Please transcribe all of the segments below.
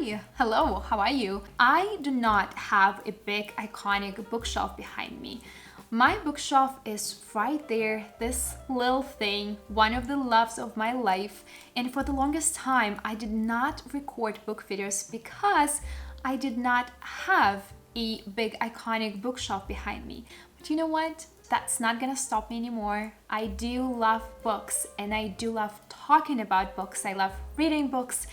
Hi, hello, how are you? I do not have a big iconic bookshelf behind me. My bookshelf is right there, this little thing, one of the loves of my life. And for the longest time, I did not record book videos because I did not have a big iconic bookshelf behind me. But you know what? That's not gonna stop me anymore. I do love books and I do love talking about books. I love reading books.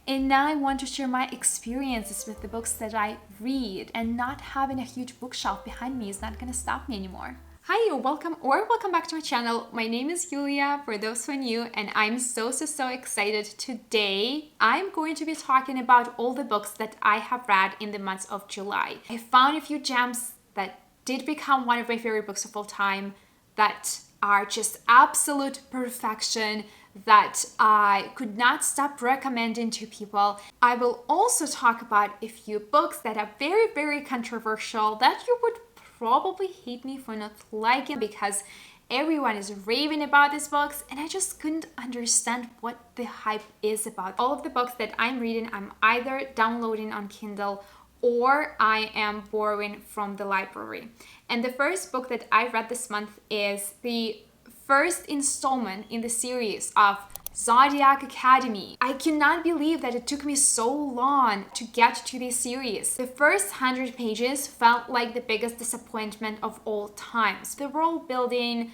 And now I want to share my experiences with the books that I read, and not having a huge bookshelf behind me is not gonna stop me anymore. Hi, welcome back to my channel. My name is Julia, for those who are new, and I'm so excited. Today, I'm going to be talking about all the books that I have read in the month of July. I found a few gems that did become one of my favorite books of all time, that are just absolute perfection, that I could not stop recommending to people. I will also talk about a few books that are very controversial, that you would probably hate me for not liking, because everyone is raving about these books and I just couldn't understand what the hype is about. All of the books that I'm reading, I'm either downloading on Kindle or I am borrowing from the library. And the first book that I read this month is the first installment in the series of Zodiac Academy. I cannot believe that it took me so long to get to this series. The first 100 pages felt like the biggest disappointment of all times. The world building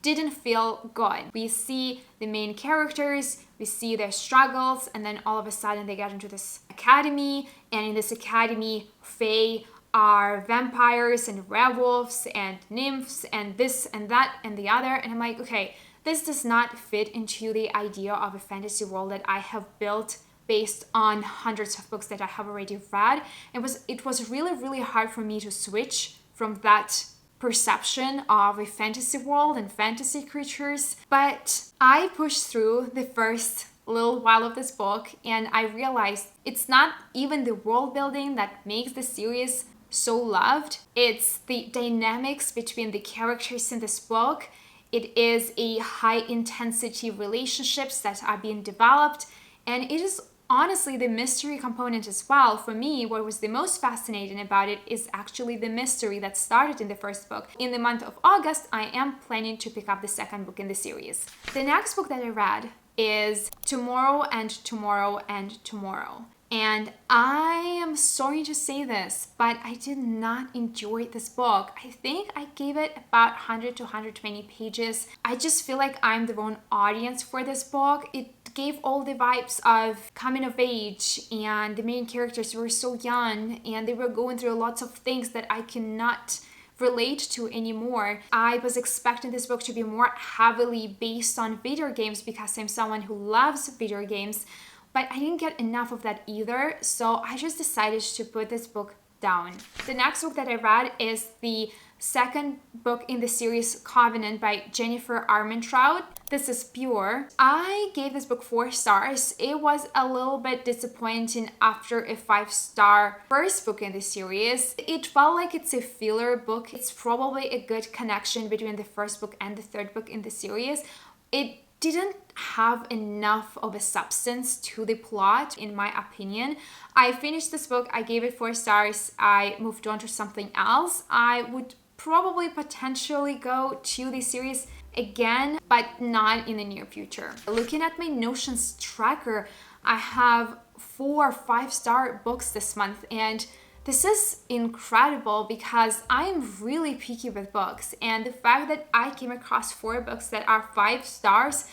didn't feel good. We see the main characters, we see their struggles, and then all of a sudden they get into this academy, and in this academy, Fae are vampires and werewolves and nymphs and this and that and the other. And I'm like, okay, this does not fit into the idea of a fantasy world that I have built based on hundreds of books that I have already read. It was really hard for me to switch from that perception of a fantasy world and fantasy creatures. But I pushed through the first little while of this book, and I realized it's not even the world building that makes the series so loved. It's the dynamics between the characters in this book. It is a high intensity relationships that are being developed, and it is honestly the mystery component as well. For me, what was the most fascinating about it is actually the mystery that started in the first book. In the month of August, I am planning to pick up the second book in the series. The next book that I read is Tomorrow and Tomorrow and Tomorrow. And I am sorry to say this, but I did not enjoy this book. I think I gave it about 100 to 120 pages. I just feel like I'm the wrong audience for this book. It gave all the vibes of coming of age, and the main characters were so young and they were going through lots of things that I cannot relate to anymore. I was expecting this book to be more heavily based on video games because I'm someone who loves video games, but I didn't get enough of that either, so I just decided to put this book down. The next book that I read is the second book in the series Covenant by Jennifer Armentrout. This is Pure. I gave this book 4 stars. It was a little bit disappointing after a 5-star first book in the series. It felt like it's a filler book. It's probably a good connection between the first book and the third book in the series. It didn't have enough of a substance to the plot, in my opinion. I finished this book, I gave it 4 stars, I moved on to something else. I would probably potentially go to the series again, but not in the near future. Looking at my Notions tracker, I have 4 5-star books this month, and this is incredible because I'm really picky with books, and the fact that I came across 4 books that are 5 stars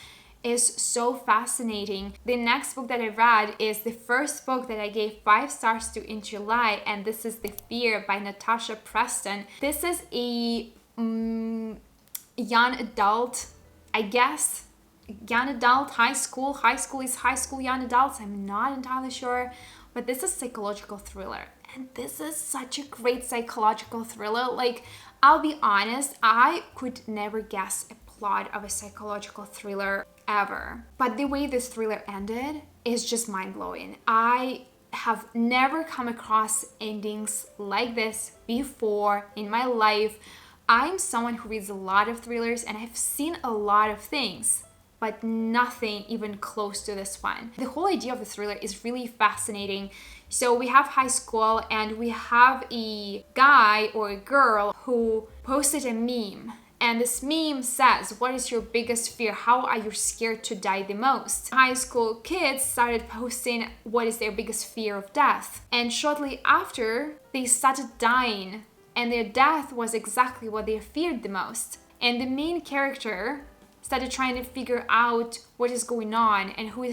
is so fascinating. The next book that I read is the first book that I gave 5 stars to in July, and this is The Fear by Natasha Preston. This is a young adult, I guess, young adult, high school is high school, young adults, I'm not entirely sure, but this is a psychological thriller. And this is such a great psychological thriller. Like, I'll be honest, I could never guess a plot of a psychological thriller ever. But the way this thriller ended is just mind-blowing. I have never come across endings like this before in my life. I'm someone who reads a lot of thrillers and I've seen a lot of things, but nothing even close to this one. The whole idea of the thriller is really fascinating. So we have high school and we have a guy or a girl who posted a meme. And this meme says, what is your biggest fear? How are you scared to die the most? High school kids started posting what is their biggest fear of death. And shortly after, they started dying. And their death was exactly what they feared the most. And the main character started trying to figure out what is going on and who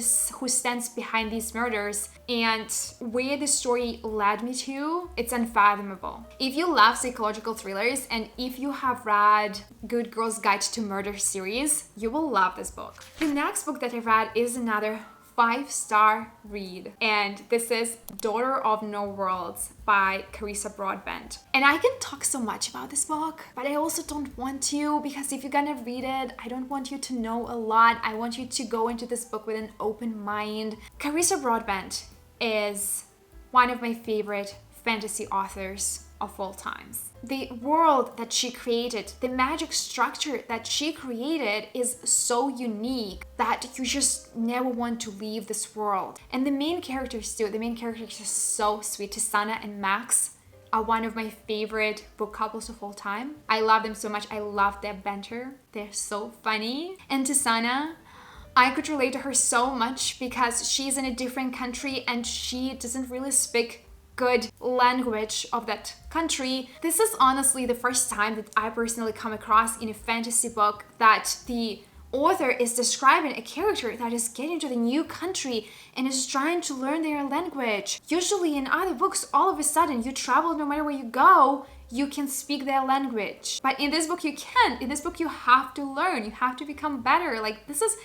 stands behind these murders, and where the story led me to, it's unfathomable. If you love psychological thrillers and if you have read Good Girl's Guide to Murder series, you will love this book. The next book that I read is another 5-star read, and this is Daughter of No Worlds by Carissa Broadbent. And I can talk so much about this book, but I also don't want to, because if you're gonna read it, I don't want you to know a lot. I want you to go into this book with an open mind. Carissa Broadbent is one of my favorite fantasy authors of all times. The world that she created, the magic structure that she created is so unique that you just never want to leave this world. And the main characters too, the main characters are so sweet. Tisana and Max are one of my favorite book couples of all time. I love them so much. I love their banter. They're so funny. And Tisana, I could relate to her so much because she's in a different country and she doesn't really speak good language of that country. This is honestly the first time that I personally come across in a fantasy book that the author is describing a character that is getting to the new country and is trying to learn their language. Usually in other books, all of a sudden you travel, no matter where you go, you can speak their language. But in this book you can't. In this book you have to learn, you have to become better. Like this is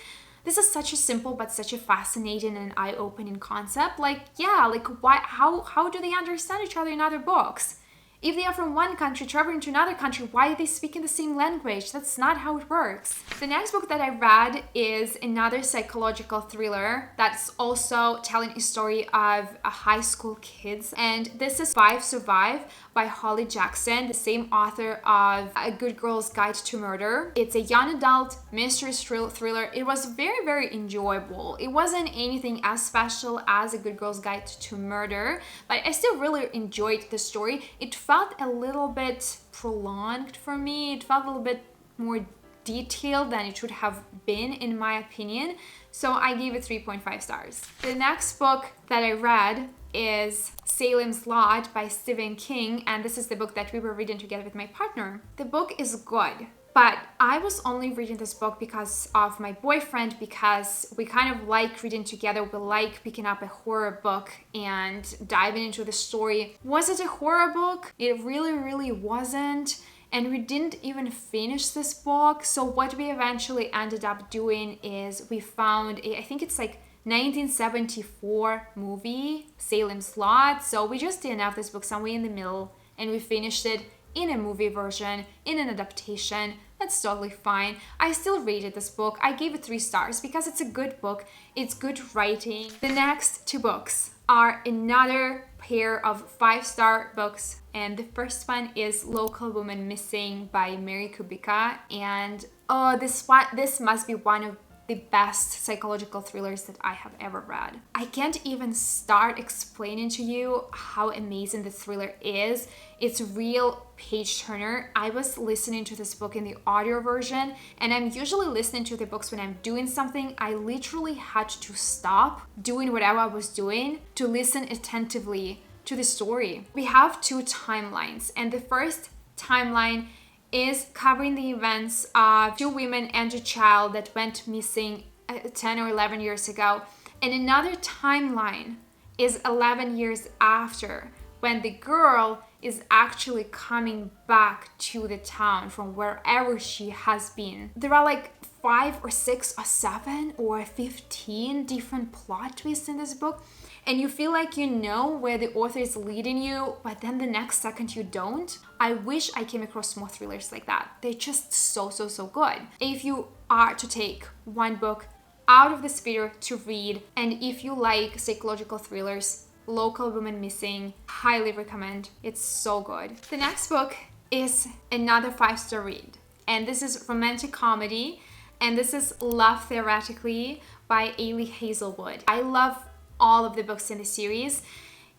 such a simple but such a fascinating and eye-opening concept. Like, yeah, like why, how do they understand each other in other books? If they are from one country traveling to another country, why are they speaking the same language? That's not how it works. The next book that I read is another psychological thriller that's also telling a story of a high school kids. And this is Five Survive by Holly Jackson, the same author of A Good Girl's Guide to Murder. It's a young adult mystery thriller. It was very, very enjoyable. It wasn't anything as special as A Good Girl's Guide to Murder, but I still really enjoyed the story. It felt a little bit prolonged for me. It felt a little bit more detailed than it should have been, in my opinion. So I gave it 3.5 stars. The next book that I read is Salems Lodge by Stephen King, and this is the book that we were reading together with my partner. The book is good, but I was only reading this book because of my boyfriend, because we kind of like reading together. We like picking up a horror book and diving into the story. Was it a horror book? It really, really wasn't. And we didn't even finish this book. So what we eventually ended up doing is we found I think it's like 1974 movie, Salems Lodge. So we just didn't have this book somewhere in the middle, and we finished it in a movie version, in an adaptation. That's totally fine. I still rated this book. I gave it 3 stars because it's a good book. It's good writing. The next 2 books are another pair of 5-star books. And the first one is Local Woman Missing by Mary Kubica. And this must be one of the best psychological thrillers that I have ever read. I can't even start explaining to you how amazing the thriller is. It's a real page turner. I was listening to this book in the audio version, and I'm usually listening to the books when I'm doing something. I literally had to stop doing whatever I was doing to listen attentively to the story. We have 2 timelines, and the first timeline is covering the events of 2 women and a child that went missing 10 or 11 years ago. And another timeline is 11 years after, when the girl is actually coming back to the town from wherever she has been. There are like 5 or 6 or 7 or 15 different plot twists in this book. And you feel like you know where the author is leading you, but then the next second you don't. I wish I came across more thrillers like that. They're just so good. If you are to take one book out of this video to read, and if you like psychological thrillers, Local Woman Missing, highly recommend. It's so good. The next book is another 5-star read, and this is romantic comedy. and this is Love Theoretically by Ailey Hazelwood. I love all of the books in the series,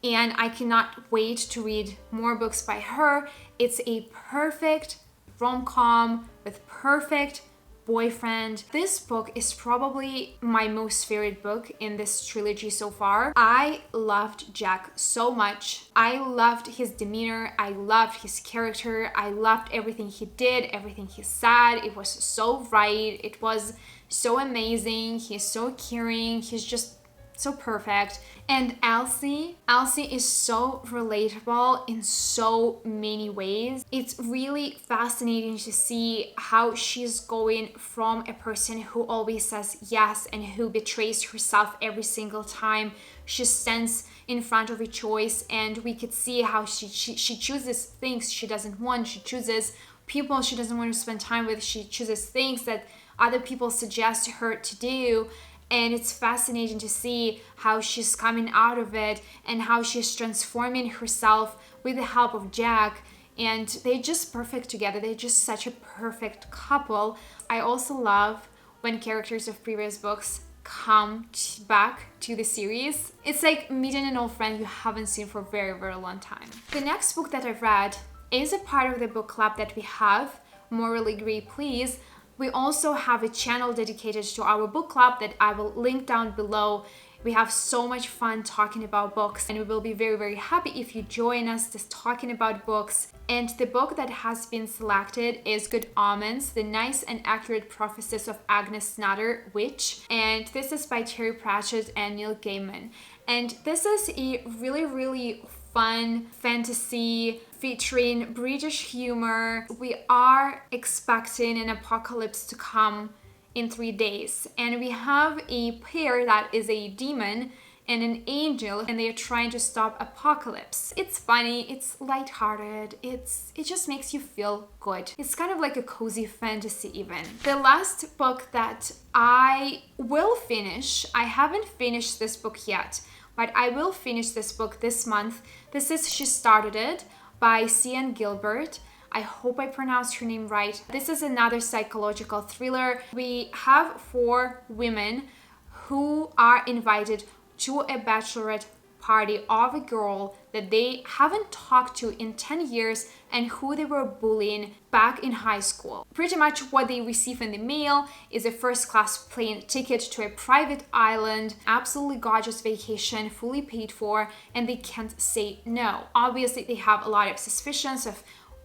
and I cannot wait to read more books by her. It's a perfect rom-com with perfect boyfriend. This book is probably my most favorite book in this trilogy so far. I loved Jack so much. I loved his demeanor. I loved his character. I loved everything he did, everything he said. It was so right. It was so amazing. He's so caring. He's just so perfect. And Elsie is so relatable in so many ways. It's really fascinating to see how she's going from a person who always says yes and who betrays herself every single time she stands in front of a choice, and we could see how she chooses things she doesn't want. She chooses people she doesn't want to spend time with. She chooses things that other people suggest to her to do. And it's fascinating to see how she's coming out of it and how she's transforming herself with the help of Jack. And they're just perfect together. They're just such a perfect couple. I also love when characters of previous books come back to the series. It's like meeting an old friend you haven't seen for a very, very long time. The next book that I've read is a part of the book club that we have, Morally Grey Please. We also have a channel dedicated to our book club that I will link down below. We have so much fun talking about books, and we will be very, very happy if you join us just talking about books. And the book that has been selected is Good Almonds, The Nice and Accurate Prophecies of Agnes Nutter, Witch. And this is by Terry Pratchett and Neil Gaiman. And this is a really, really fun fantasy featuring British humor. We are expecting an apocalypse to come in 3 days, and we have a pair that is a demon and an angel, and they are trying to stop apocalypse. It's funny, it's lighthearted, it just makes you feel good. It's kind of like a cozy fantasy even. The last book that I will finish, I haven't finished this book yet, but I will finish this book this month. This is She Started It by C.N. Gilbert. I hope I pronounced her name right. This is another psychological thriller. We have 4 women who are invited to a bachelorette party of a girl that they haven't talked to in 10 years and who they were bullying back in high school. Pretty much what they receive in the mail is a first-class plane ticket to a private island, absolutely gorgeous vacation, fully paid for, and they can't say no. Obviously, they have a lot of suspicions of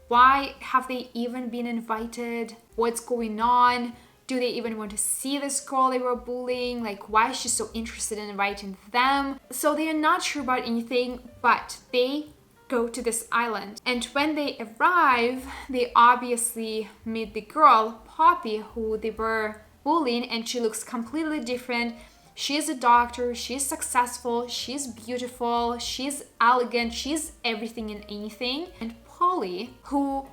why have they even been invited? What's going on? Do they even want to see this girl they were bullying? Like, why is she so interested in inviting them? So they are not sure about anything, but they go to this island. And when they arrive, they obviously meet the girl, Poppy, who they were bullying, and she looks completely different. She's a doctor, she's successful, she's beautiful, she's elegant, she's everything and anything. And Polly, who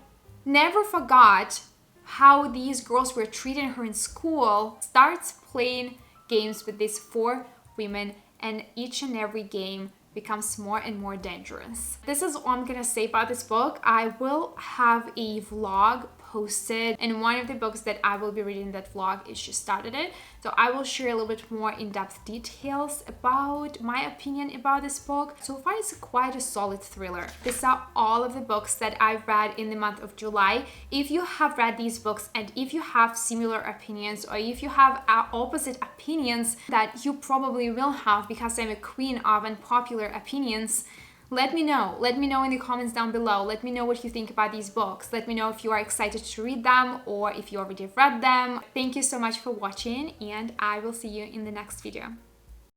never forgot how these girls were treating her in school, starts playing games with these 4 women, and each and every game becomes more and more dangerous. This is all I'm gonna say about this book. I will have a vlog posted, and one of the books that I will be reading in that vlog is She Started It. So I will share a little bit more in-depth details about my opinion about this book. So far, it's quite a solid thriller. These are all of the books that I've read in the month of July. If you have read these books and if you have similar opinions, or if you have opposite opinions that you probably will have, because I'm a queen of unpopular opinions, let me know. Let me know in the comments down below. Let me know what you think about these books. Let me know if you are excited to read them or if you already read them. Thank you so much for watching, and I will see you in the next video.